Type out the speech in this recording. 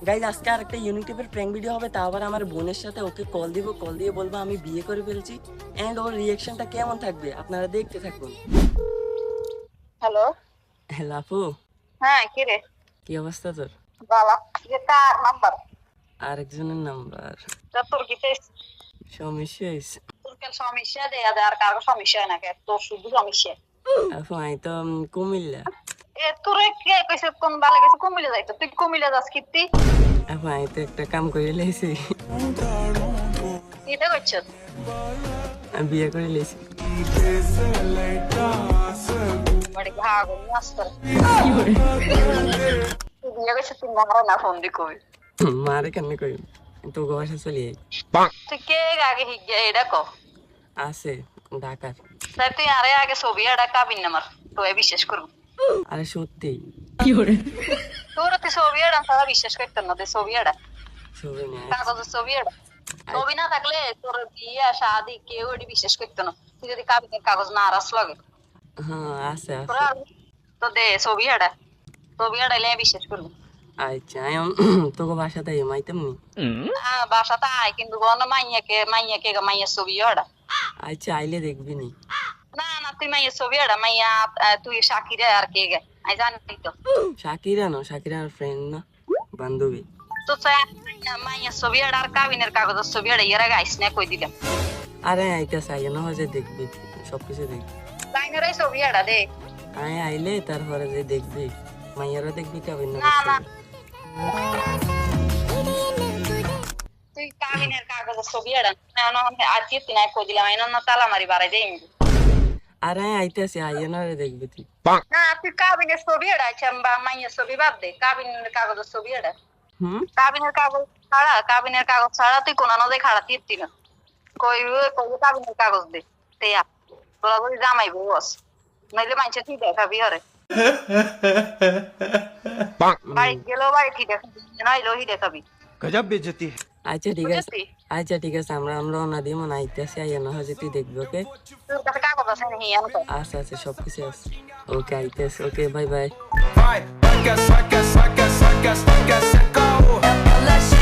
Guys আজকে আর একটা unique টাইপের প্র্যাঙ্ক ভিডিও হবে, তা আবার আমার বোনের সাথে। ওকে কল দিব, কল দিয়ে বলবো আমি বিয়ে করে ফেলছি, এন্ড ওর রিয়াকশনটা কেমন থাকবে আপনারা দেখতে থাকুন। হ্যালো। হ্যালো আপু, হ্যাঁ, কি রে? কি অবস্থা তোর? বাবা, এটা কার নাম্বার? আরেকজনের নাম্বার। তোর কি তে সমস্যা হয়েছে তোর কেন সমস্যা দে আর কার সমস্যা হয় না কে? তোর শুধু সমস্যা। আপু, আমি তো কুমিল্লা। তোরে কে কইছে কোন বালে গেছে কুমিল্লা যাইতো? তুই কুমিল্লা যাস কিত্তি? আপু, আমি তো একটা কাম করে লেছি, এটা কইছ? আমি বিয়ে করে লেছি। বড় ভাগ মাস্টার। তুই বিয়ে কইছ তুই মারা না ফোন দি কই? মারে কেন কই, তোকে বাসা চলে যাই। তুই কে আগে হিগে এটা কো? আছে ঢাকার। তাই তুই আরে আগে ছবি এটা কাবিন নামার তো বিশ্বাস করব। আরে সত্যি তোর তুই ছবি এটা সারা বিশ্বাস করতেন না তুই ছবি এটা ছবি নিয়ে কাগজের ছবি এটা ছবি না থাকলে তোর বিয়ে শাদি কেউ এটি বিশ্বাস করতো না। তুই যদি কাবিনের কাগজ না আরাস লাগে হ্যাঁ আছে আছে। তোরা তো দে ছবি এটা এলে বিশ্বাস করবো। আচ্ছা আমি তোকে বাসাতে মাইতাম নি। বাসাতে আয় কিন্তু কোনো মাইয়ার ছবি এটা। আচ্ছা আইলে দেখবি নি। না না তুই মাইয়ের ছবি এটা মাইয়া তুই সাকিরা আর কে গে আমি জানি তো। শাকিরা না, শাকিরা আমার ফ্রেন্ড না, বান্ধবী। তো মাইয়ের ছবি এটা আর কাবিনের কাগজের ছবি এটা এর আগে আইস না কই দিলাম। আরে আইতাছে, আগে না হয় যে দেখবি, সবকিছু দেখবি। লাইনের এই ছবি এটা দে। আয় আইলে তারপরে যে দেখবি, মাইয়ারও দেখবি, কাবিন না না তুই কাবিনের কাগজের ছবি এটা আজকে তুই নাই কই দিলাম আইন না তালা মারি বাড়াই যাই। আরে আইতাছে, আইয়া না রে দেখবি তুই। না তুই কাবিনের ছবি এটা আছে বা মাইয়ের ছবি বাদ দে কাবিনের কাগজের ছবি এটা। কাবিনের কাগজ ছাড়া তুই কোন নদে খাড়া তীর্তি না কই কই কাবিনের কাগজ দে তেয়া তোরা যদি জামাই বস নইলে মাইছে ঠিক দেখাবি হরে বাড়ি গেলেও বাড়ি ঠিক দেখাবি নইলেও হি দেখাবি। गजब बेइज्जती है। আচ্ছা ঠিক আছে, আচ্ছা ঠিক আছে, আমরা ওনা দিয়ে মনে আইতাছি, আইয়া না হয় যে তুই দেখবি। ওকে তোর কাছে কাগজ আছে নাকি আনতো? আচ্ছা আচ্ছা, সবকিছু আছে। ওকে আইতাছি, okay bye bye. Vai, vai que é, vai que é, vai que é, vai que é, vai que é, vai que é,